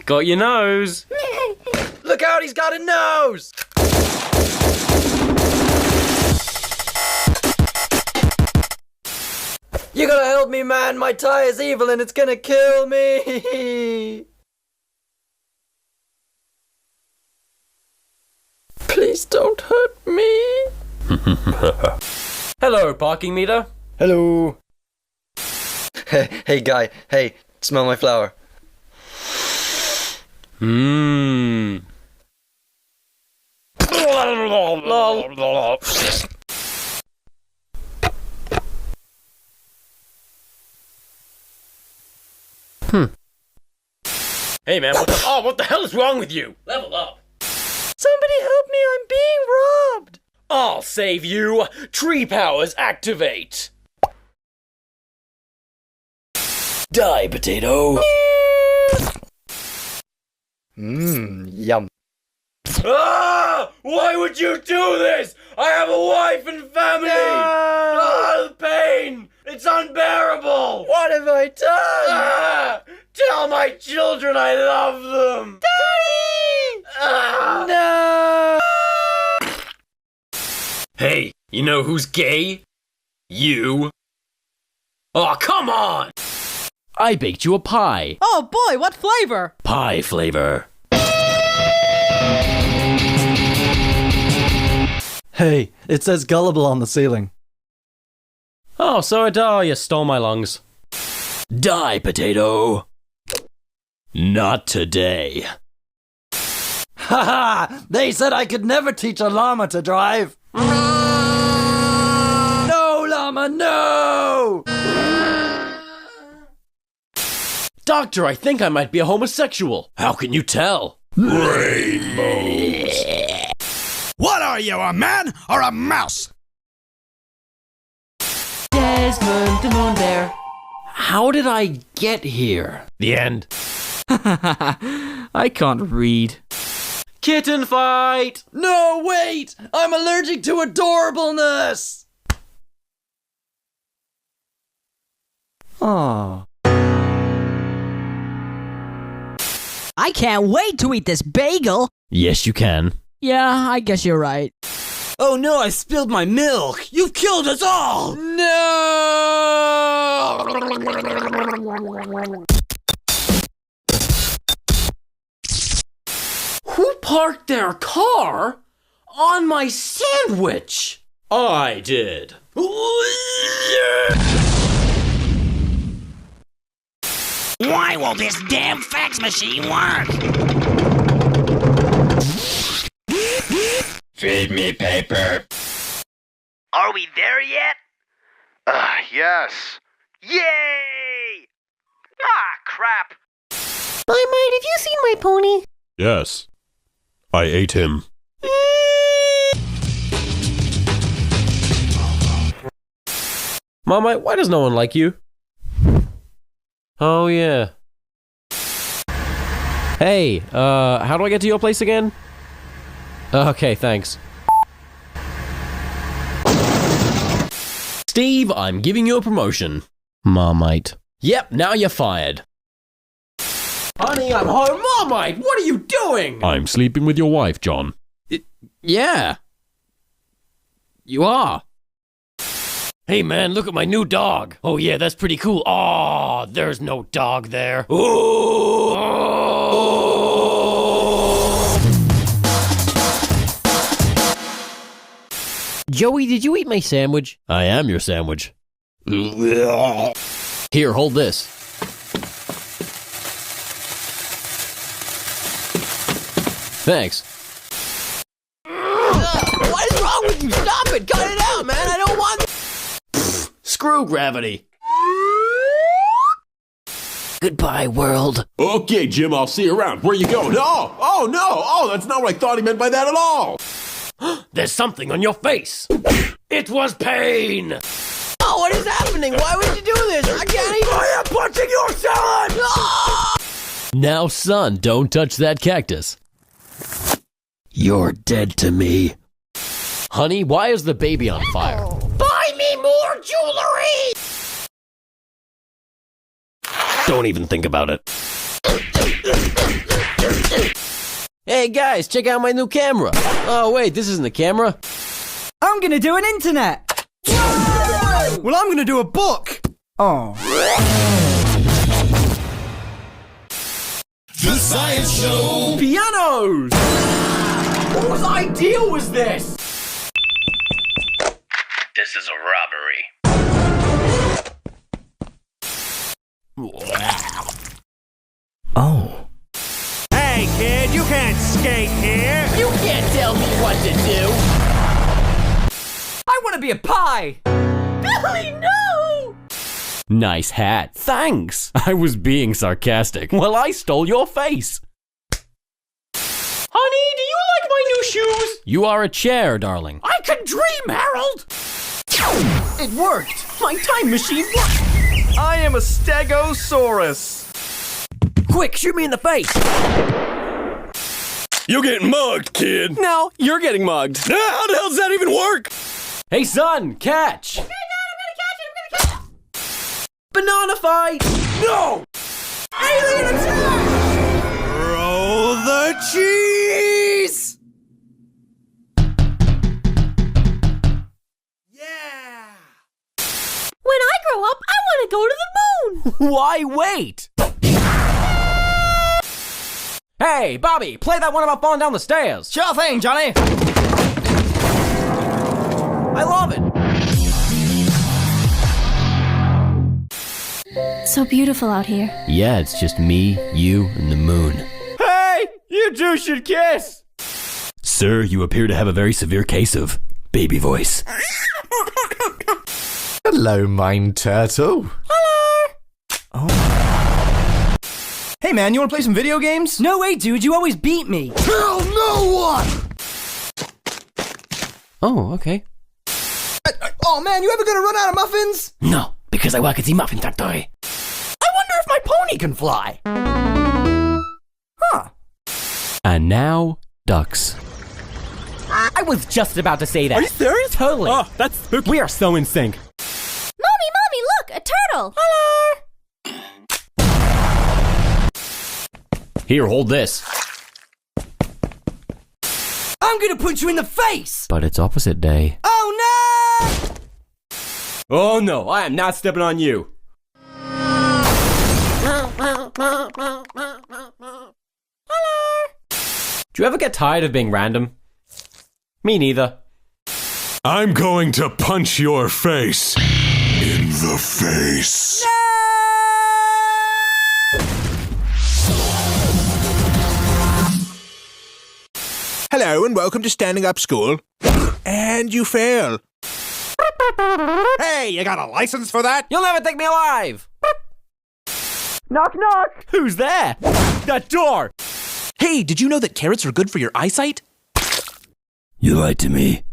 Got your nose. Look out, he's got a nose! You gotta help me, man. My tie is evil and it's gonna kill me. Please don't hurt me. Hello, parking meter. Hello. Hey, guy. Hey, smell my flower. Mmm. Hey man, what the hell is wrong with you? Level up. Somebody help me, I'm being robbed. I'll save you. Tree powers activate. Die, potato. Yum. Ah! Why would you do this? I have a wife and family. No! Ah, the pain. It's unbearable. What have I done? Ah! Tell my children I love them. Daddy! Ah! No! Hey, you know who's gay? You. Oh, come on! I baked you a pie. Oh boy, what flavor? Pie flavor. Hey, it says gullible on the ceiling. Oh, so you stole my lungs. Die, potato. Not today. Haha! They said I could never teach a llama to drive. No, llama, no! Doctor, I think I might be a homosexual. How can you tell? Rainbows. What are you, a man or a mouse? Desmond the Moon Bear. How did I get here? The end. I can't read. Kitten fight! No, wait! I'm allergic to adorableness! Aw. I can't wait to eat this bagel. Yes, you can. Yeah, I guess you're right. Oh no, I spilled my milk! You've killed us all! No! Who parked their car on my sandwich? I did. Why will this damn fax machine work? Feed me paper. Are we there yet? Yes. Yay! Ah, crap. Bye, mate, have you seen my pony? Yes. I ate him. Mama, why does no one like you? Oh, yeah. Hey, how do I get to your place again? Okay, thanks. Steve, I'm giving you a promotion. Marmite. Yep, now you're fired. Honey, I'm home. Marmite, what are you doing? I'm sleeping with your wife, John. Yeah. You are. Hey man, look at my new dog. Oh yeah, that's pretty cool. Aw, there's no dog there. Ooh. Joey, did you eat my sandwich? I am your sandwich. Here, hold this. Thanks. What is wrong with you? Stop it! Cut it out, man! I don't want... Screw gravity. Goodbye, world. Okay, Jim, I'll see you around. Where you going? Oh, no! Oh, that's not what I thought he meant by that at all! There's something on your face. It was pain. Oh, what is happening? Why would you do this? I can't even... I am punching your salad! Ah! Now, son, don't touch that cactus. You're dead to me. Honey, why is the baby on fire? Buy me more jewelry! Don't even think about it. Hey guys, check out my new camera. Oh wait, this isn't a camera. I'm gonna do an internet. Well, I'm gonna do a book. Oh. The Science Show! Pianos! Whose idea was this? This is a robbery. Oh. Hey, kid, you can't skate here! You can't tell me what to do. I want to be a pie. Billy, no! Nice hat. Thanks. I was being sarcastic. Well, I stole your face. Honey, do you like my new shoes? You are a chair, darling. I can dream, Harold. It worked. My time machine worked. I am a stegosaurus. Quick, shoot me in the face. You're getting mugged, kid. No, you're getting mugged. How the hell does that even work? Hey, son, catch. Banana fight! No! Alien attack! Roll the cheese! Yeah! When I grow up, I want to go to the moon. Why wait? Hey, Bobby, play that one about falling down the stairs. Sure thing, Johnny. I love it. So beautiful out here. Yeah, it's just me, you, and the moon. Hey, you two should kiss. Sir, you appear to have a very severe case of baby voice. Hello, Mind Turtle. Hey, man, you want to play some video games? No way, dude. You always beat me. Tell no one! Oh, okay. Oh, man, you ever gonna run out of muffins? No, because I work at the muffin factory. I wonder if my pony can fly. Huh. And now, ducks. I was just about to say that. Are you serious? Totally. Oh, that's spooky. We are so in sync. Mommy, look, a turtle. Hello. Here, hold this. I'm gonna punch you in the face. But it's opposite day. Oh no! Oh no, I am not stepping on you. Hello. Do you ever get tired of being random? Me neither. I'm going to punch your face. In the face. Hello and welcome to Standing Up School. And you fail. Hey, you got a license for that? You'll never take me alive. Knock, knock. Who's there? That door. Hey, did you know that carrots are good for your eyesight? You lied to me.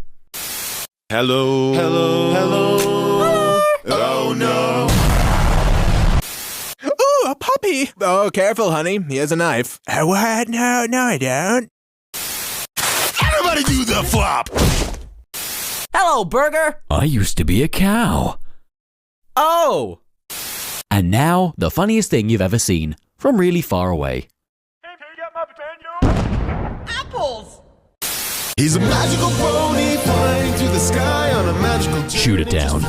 Hello. Hello. Hello. Oh no. Ooh, a puppy. Oh, careful, honey. Here's a knife. What? No, I don't. Everybody do the flop. Hello, Burger. I used to be a cow. Oh. And now, the funniest thing you've ever seen from really far away. Apples. He's a magical pony flying through the sky on a magical journey. Shoot it down.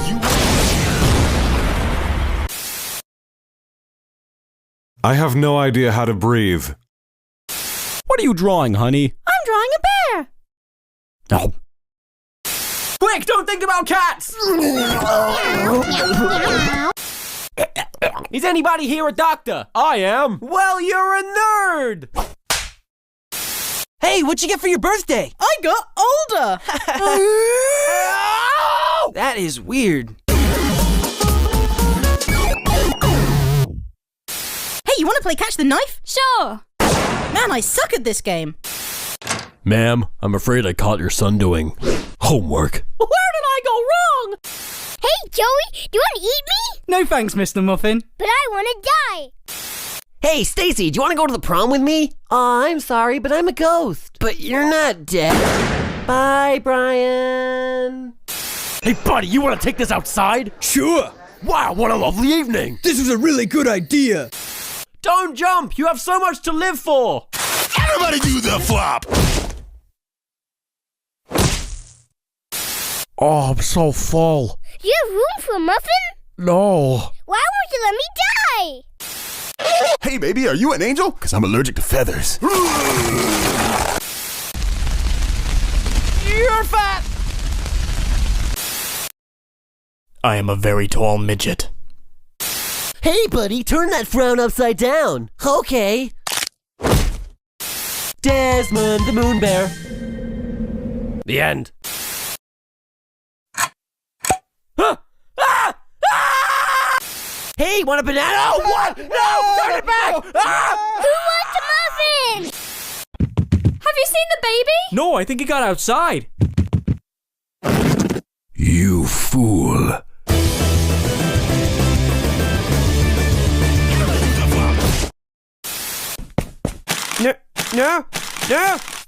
I have no idea how to breathe. What are you drawing, honey? I'm drawing a bear. Oh. Quick, don't think about cats! Is anybody here a doctor? I am. Well, you're a nerd! Hey, what'd you get for your birthday? I got older. That is weird. Hey, you want to play catch the knife? Sure. Man, I suck at this game. Ma'am, I'm afraid I caught your son doing homework. Where did I go wrong? Hey, Joey, do you want to eat me? No thanks, Mr. Muffin. But I want to die. Hey, Stacy, do you want to go to the prom with me? Aw, I'm sorry, but I'm a ghost. But you're not dead. Bye, Brian. Hey, buddy, you want to take this outside? Sure. Wow, what a lovely evening. This was a really good idea. Don't jump. You have so much to live for. Everybody do the flop. Oh, I'm so full. Do you have room for a muffin? No. Why won't you let me die? Hey, baby, are you an angel? Because I'm allergic to feathers. You're fat! I am a very tall midget. Hey, buddy, turn that frown upside down. Okay. Desmond, the moon bear. The end. Hey, want a banana? Oh, what? No! Turn it back! Who wants a muffin? Have you seen the baby? No, I think he got outside. You fool. No,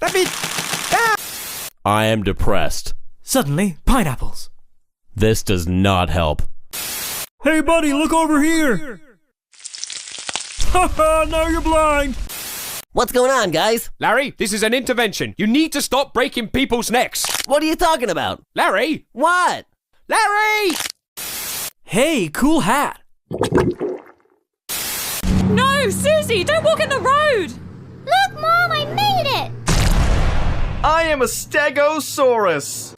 let me... I am depressed. Suddenly, pineapples. This does not help. Hey, buddy, look over here. Haha, now you're blind. What's going on, guys? Larry, this is an intervention. You need to stop breaking people's necks. What are you talking about? Larry! What? Larry! Hey, cool hat. No, Susie, don't walk in the road. Look, Mom, I made it! I am a stegosaurus.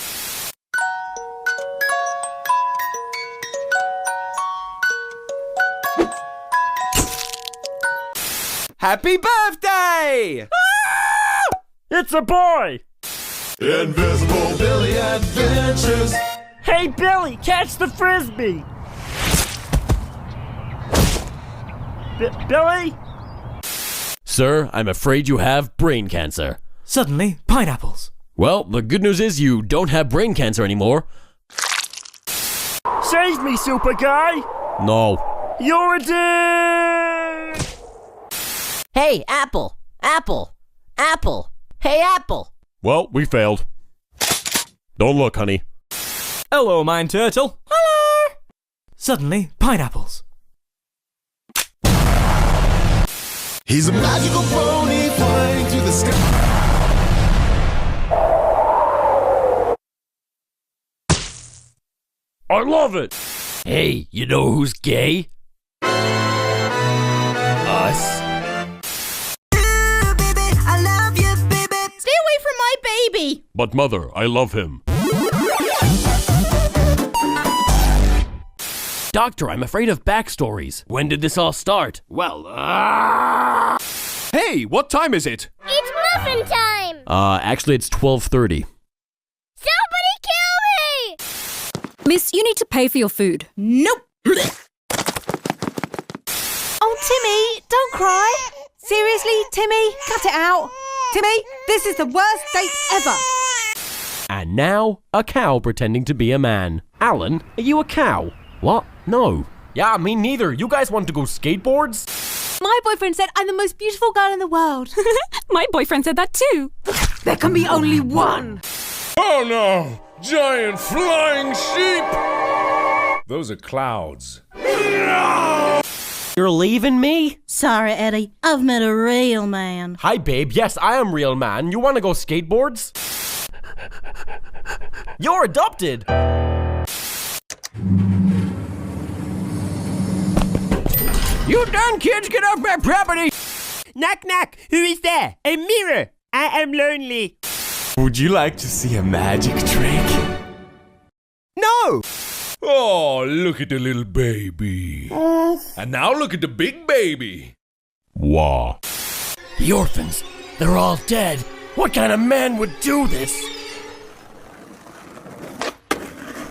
Happy birthday! It's a boy. Invisible Billy Adventures. Hey, Billy, catch the frisbee. Billy? Sir, I'm afraid you have brain cancer. Suddenly, pineapples. Well, the good news is you don't have brain cancer anymore. Save me, super guy. No. You're a dick. Hey, Apple! Apple! Apple! Hey, Apple! Well, we failed. Don't look, honey. Hello, mine turtle. Hello. Suddenly, pineapples. He's a magical pony flying through the sky. I love it! Hey, you know who's gay? Us. Stay away from my baby! But mother, I love him. Doctor, I'm afraid of backstories. When did this all start? Well, Hey, what time is it? It's muffin time! Actually it's 12:30. Somebody kill me! Miss, you need to pay for your food. Nope! Oh, Timmy, don't cry. Seriously, Timmy, cut it out. Timmy, this is the worst date ever. And now, a cow pretending to be a man. Alan, are you a cow? What? No. Yeah, me neither. You guys want to go skateboards? My boyfriend said I'm the most beautiful girl in the world. My boyfriend said that too. There can be only one. Oh no! Giant flying sheep! Those are clouds. You're leaving me? Sorry, Eddie. I've met a real man. Hi, babe. Yes, I am real man. You want to go skateboards? You're adopted. You done, kids? Get off my property! Knock, knock. Who is there? A mirror. I am lonely. Would you like to see a magic trick? No! Oh, look at the little baby. And now look at the big baby. Wah. The orphans, they're all dead. What kind of man would do this?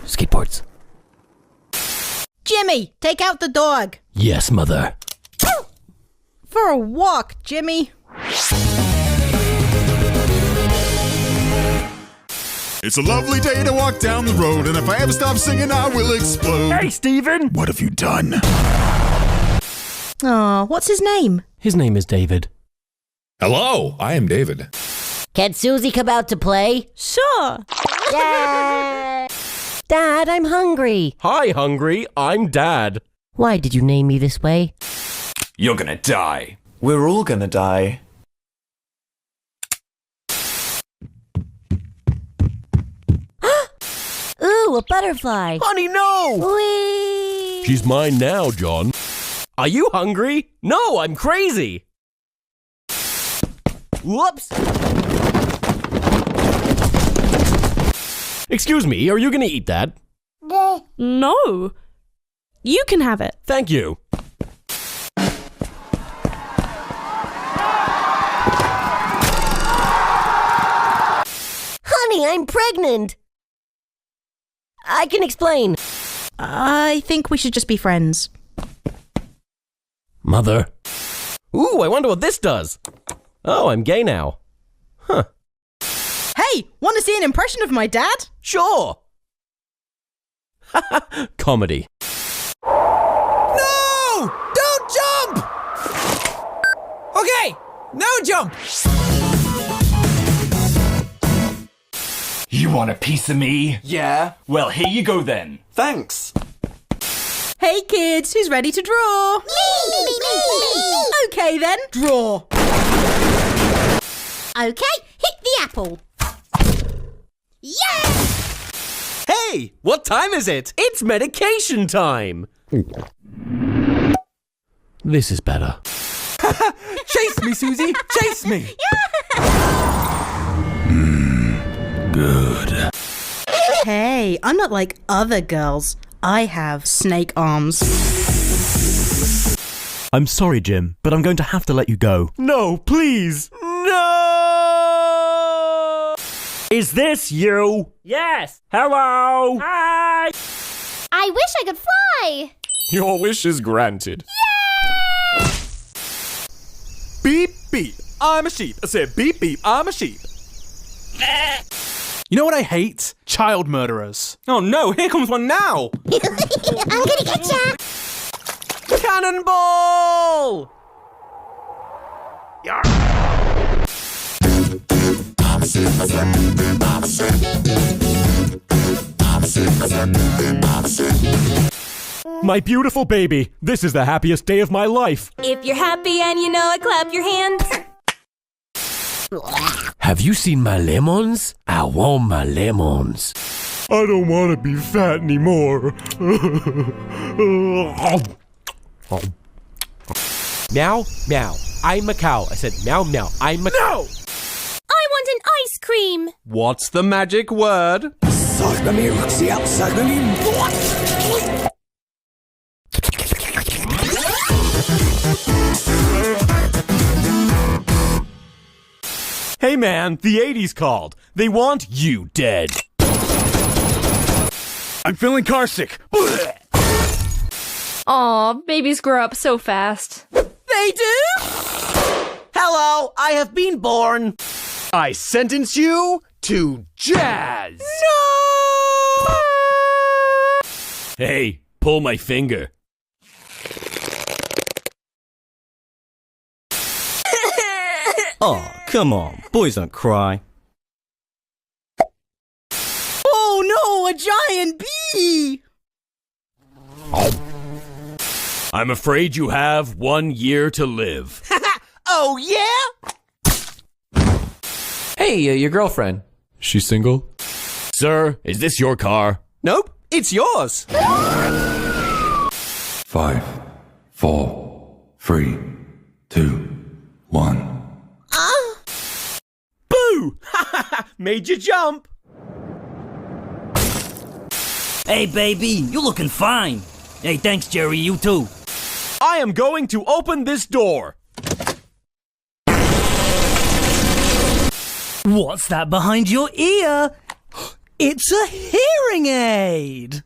Skateboards. Jimmy, take out the dog. Yes, mother. For a walk, Jimmy. It's a lovely day to walk down the road, and if I ever stop singing, I will explode. Hey, Steven! What have you done? Oh, what's his name? His name is David. Hello, I am David. Can Susie come out to play? Sure. Yeah. Dad, I'm hungry. Hi, hungry. I'm Dad. Why did you name me this way? You're gonna die. We're all gonna die. a butterfly. Honey, no! Whee! She's mine now, John. Are you hungry? No, I'm crazy. Whoops. Excuse me, are you gonna eat that? No. You can have it. Thank you. Honey, I'm pregnant. I can explain. I think we should just be friends. Mother. Ooh, I wonder what this does. Oh, I'm gay now. Huh. Hey, want to see an impression of my dad? Sure. Comedy. No! Don't jump! Okay, no jump! You want a piece of me? Yeah? Well, here you go then. Thanks. Hey kids, who's ready to draw? Me! Okay then, draw. Okay, hit the apple. Yeah! Hey, what time is it? It's medication time. This is better. Chase me, Susie! Chase me! Good. Hey, I'm not like other girls. I have snake arms. I'm sorry, Jim, but I'm going to have to let you go. No, please. No! Is this you? Yes. Hello. Hi. I wish I could fly. Your wish is granted. Yeah! Beep, beep. I'm a sheep. I said beep, beep. I'm a sheep. You know what I hate? Child murderers. Oh no, here comes one now! I'm gonna get ya! Cannonball! My beautiful baby, this is the happiest day of my life. If you're happy and you know it, clap your hands. Have you seen my lemons? I want my lemons. I don't want to be fat anymore. Meow, meow. I'm a cow. I said meow, meow. I'm a No! I want an ice cream. What's the magic word? Hey man, the 80s called. They want you dead. I'm feeling carsick. Aw, babies grow up so fast. They do? Hello, I have been born. I sentence you to jazz. No! Hey, pull my finger. Oh, come on. Boys don't cry. Oh no, a giant bee! I'm afraid you have 1 year to live. Oh yeah? Hey, your girlfriend. She's single? Sir, is this your car? Nope, it's yours. 5, 4, 3, 2, 1. Boo! Made you jump. Hey, baby, you looking fine. Hey, thanks, Jerry, you too. I am going to open this door. What's that behind your ear? It's a hearing aid.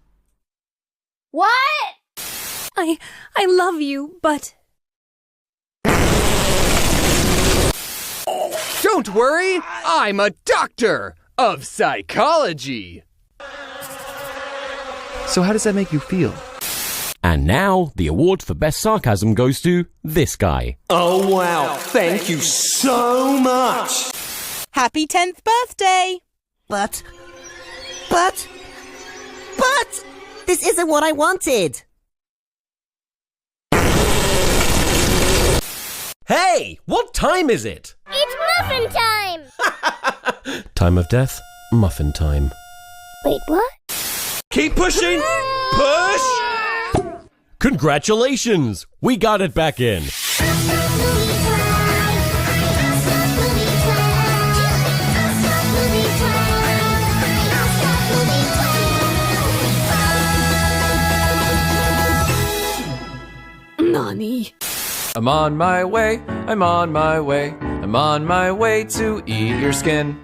What? I love you, but... Don't worry, I'm a doctor of psychology. So how does that make you feel? And now, the award for best sarcasm goes to this guy. Oh wow, thank you so much. Happy 10th birthday! But, this isn't what I wanted. Hey, what time is it? It's muffin time! Time of death, muffin time. Wait, what? Keep pushing! Push! Congratulations! We got it back in. Nani? I'm on my way, I'm on my way, I'm on my way to eat your skin.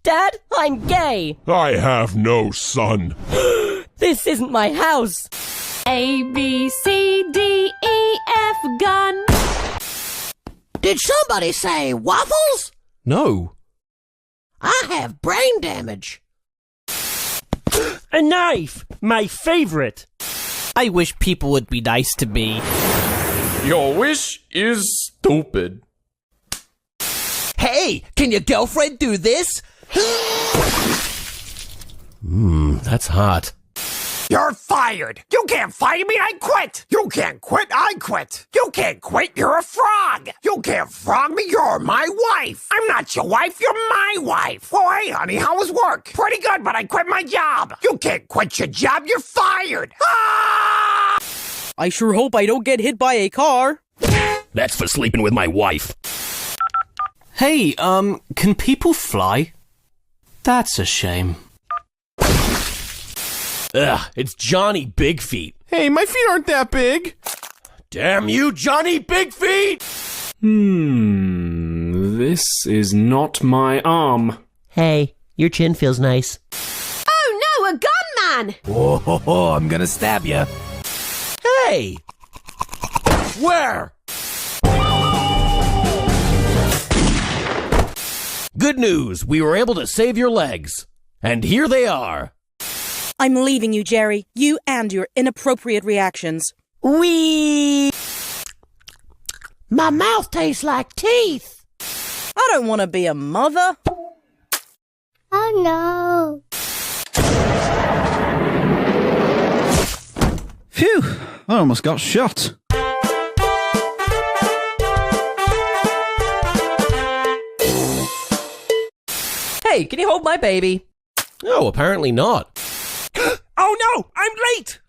Dad, I'm gay. I have no son. This isn't my house. A, B, C, D, E, F, gun. Did somebody say waffles? No. I have brain damage. A knife! My favorite! I wish people would be nice to me. Your wish is stupid. Hey, can your girlfriend do this? That's hot. You're fired. You can't fire me. I quit. You can't quit. I quit. You can't quit. You're a frog. You can't frog me. You're my wife. I'm not your wife. You're my wife. Oh, hey, honey, how was work? Pretty good, but I quit my job. You can't quit your job. You're fired. Ah! I sure hope I don't get hit by a car. That's for sleeping with my wife. Hey, can people fly? That's a shame. Ugh, it's Johnny Big Feet. Hey, my feet aren't that big. Damn you, Johnny Big Feet! This is not my arm. Hey, your chin feels nice. Oh no, a gunman! Oh, I'm gonna stab you. Hey! Where? Good news, we were able to save your legs. And here they are. I'm leaving you, Jerry. You and your inappropriate reactions. My mouth tastes like teeth. I don't want to be a mother. Oh no. Phew, I almost got shot. Hey, can you hold my baby? Oh, apparently not. Oh no, I'm late!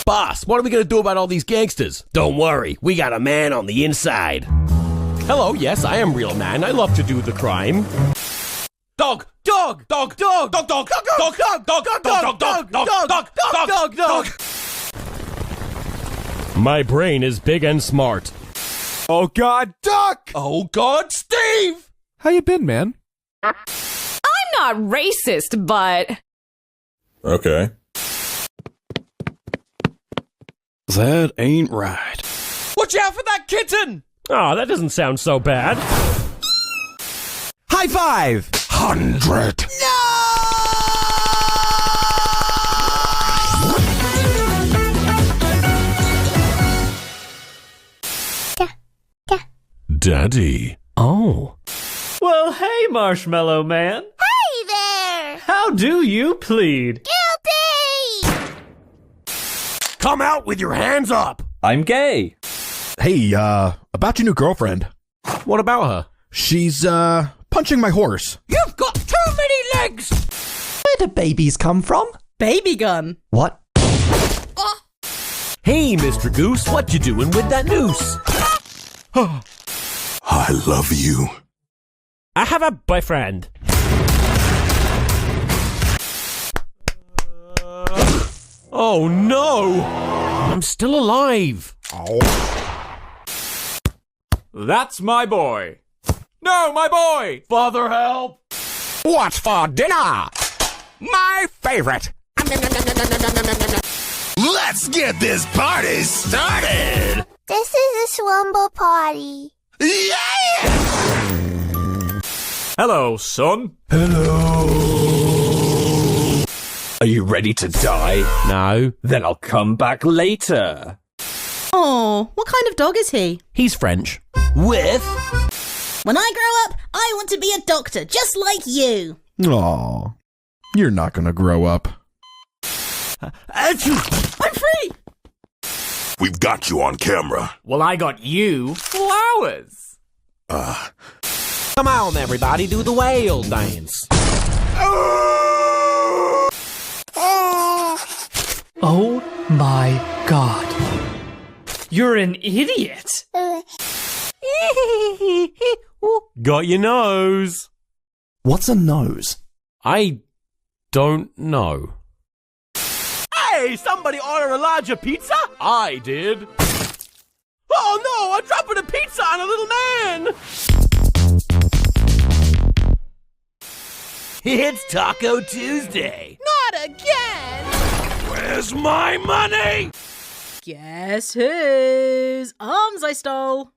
Boss, what are we gonna do about all these gangsters? Don't worry, we got a man on the inside. Hello, yes, I am real man. I love to do the crime. Dog, dog, dog, dog, dog, dog, dog, dog, dog, dog, dog, dog, dog, dog, dog, dog. My brain is big and smart. Oh God, Duck! Oh God, Steve! How you been, man? I'm not racist, but... Okay. That ain't right. Watch out for that kitten! Oh, that doesn't sound so bad. High five! 100. Daddy. Oh. Well, hey, Marshmallow Man. Hey there! How do you plead? Guilty! Come out with your hands up! I'm gay. Hey, about your new girlfriend. What about her? She's, punching my horse. You've got too many legs! Where do babies come from? Baby gun. What? Hey, Mr. Goose, what you doing with that noose? I love you. I have a boyfriend. Oh no! I'm still alive. That's my boy. No, my boy! Father, help! What's for dinner? My favorite. Let's get this party started. This is a slumber party. Yeah! Hello, son. Hello. Are you ready to die? No. Then I'll come back later. Oh, what kind of dog is he? He's French. With? When I grow up, I want to be a doctor, just like you. Aw, you're not gonna grow up. I'm free! We've got you on camera. Well, I got you flowers. Come on, everybody, do the whale dance. Oh my god. You're an idiot. Got your nose. What's a nose? I don't know. Hey, somebody order a larger pizza? I did. Oh no, I'm dropping a pizza on a little man! It's Taco Tuesday. Not again! Where's my money? Guess whose arms I stole?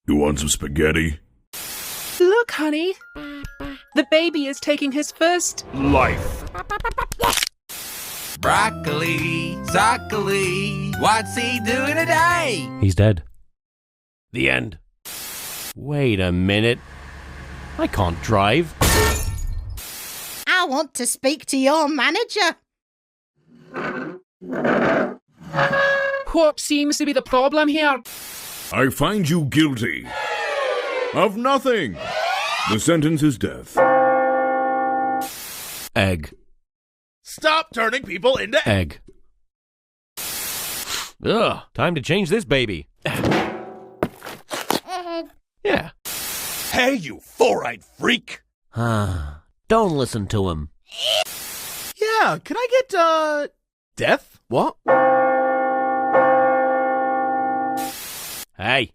You want some spaghetti? Look, honey. The baby is taking his first Life. Broccoli, broccoli, what's he doing today? He's dead. The end. Wait a minute. I can't drive. I want to speak to your manager. What seems to be the problem here? I find you guilty of nothing. The sentence is death. Egg. Stop turning people into Egg. Ugh, time to change this baby. Yeah. Hey, you four-eyed freak! Don't listen to him. Yeah, can I get, death? What? Hey.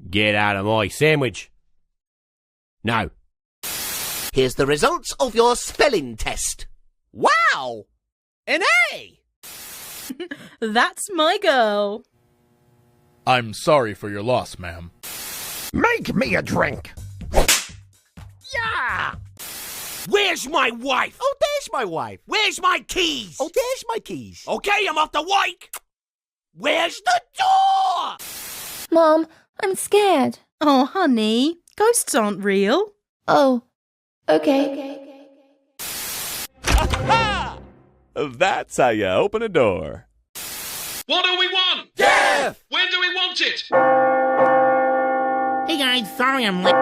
Get out of my sandwich. No. Here's the results of your spelling test. Wow! An A! That's my girl. I'm sorry for your loss, ma'am. Make me a drink. Yeah! Where's my wife? Oh, there's my wife. Where's my keys? Oh, there's my keys. Okay, I'm off the wake. Where's the door? Mom, I'm scared. Oh, honey, ghosts aren't real. Oh, okay. That's how you open a door. What do we want? Death! When do we want it? Hey guys, sorry I'm late.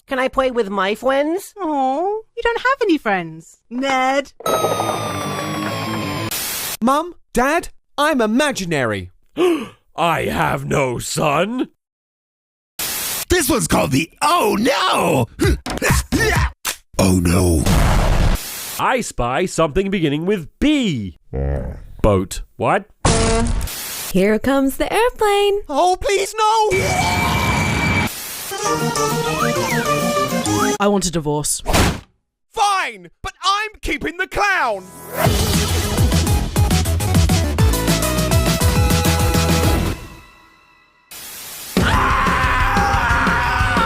Can I play with my friends? Oh, you don't have any friends. Ned. Mum, Dad, I'm imaginary. I have no son. This one's called the Oh No! Oh no. I spy something beginning with B. Boat. What? Here comes the airplane. Oh, please no! I want a divorce. Fine, but I'm keeping the clown.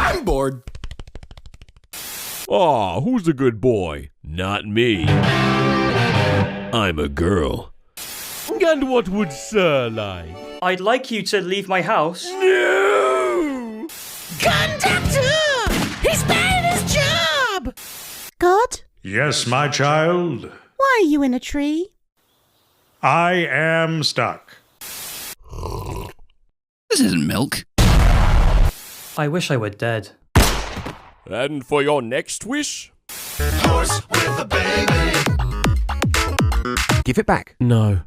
I'm bored. Aw, who's a good boy? Not me. I'm a girl. And what would Sir like? I'd like you to leave my house. No! Conductor! He's bad at his job! God? Yes, my child. Why are you in a tree? I am stuck. This isn't milk. I wish I were dead. And for your next wish? Horse with a baby. Give it back. No.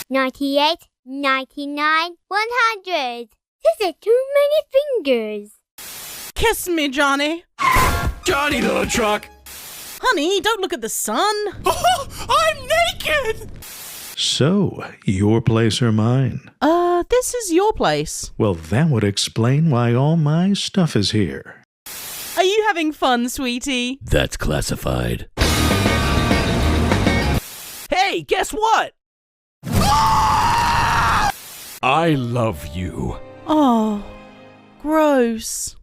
98, 99, 100. This is too many fingers. Kiss me, Johnny. Johnny the truck. Honey, don't look at the sun. I'm naked! So, your place or mine? This is your place. Well, that would explain why all my stuff is here. Are you having fun, sweetie? That's classified. Hey, guess what? I love you. Oh, gross.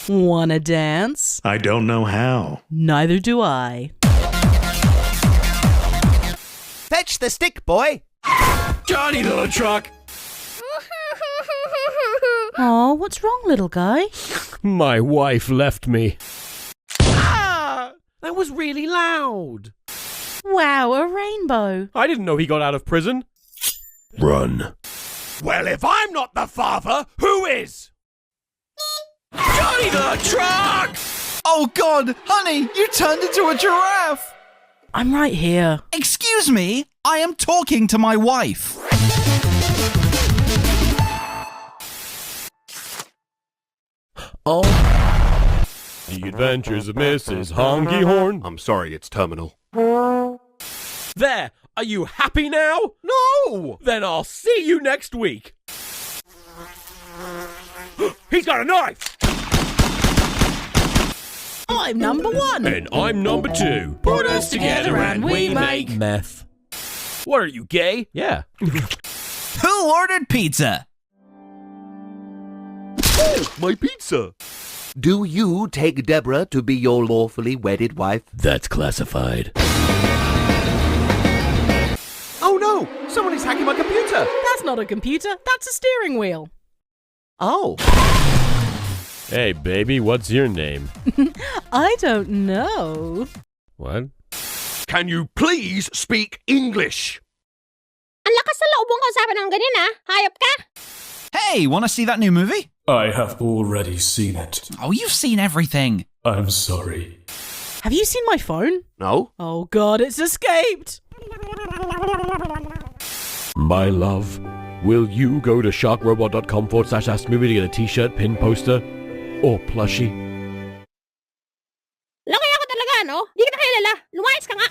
Wanna dance? I don't know how. Neither do I. Fetch the stick, boy. Johnny the truck. Oh, what's wrong, little guy? My wife left me. Ah! That was really loud. Wow, a rainbow. I didn't know he got out of prison. Run. Well, if I'm not the father, who is? Johnny the Truck! Oh God, honey, you turned into a giraffe! I'm right here. Excuse me, I am talking to my wife. Oh. The Adventures of Mrs. Honky Horn. I'm sorry, it's terminal. There! Are you happy now? No! Then I'll see you next week. He's got a knife! I'm number 1. And I'm number 2. Put us together and we make meth. What are you, gay? Yeah. Who ordered pizza? Oh, my pizza! Do you take Deborah to be your lawfully wedded wife? That's classified. Oh no! Someone is hacking my computer! That's not a computer, that's a steering wheel. Oh. Hey, baby, what's your name? I don't know. What? Can you please speak English? Ang lakas sa loob mong kausapin ng ganyan ah. Hayop ka. Hey, wanna see that new movie? I have already seen it. Oh, you've seen everything. I'm sorry. Have you seen my phone? No. Oh God, it's escaped. My love, will you go to sharkrobot.com/asdfmovie to get a t-shirt, pin, poster, or plushie? Laki ako talaga, no? Di kita kilala. Lumayas ka nga.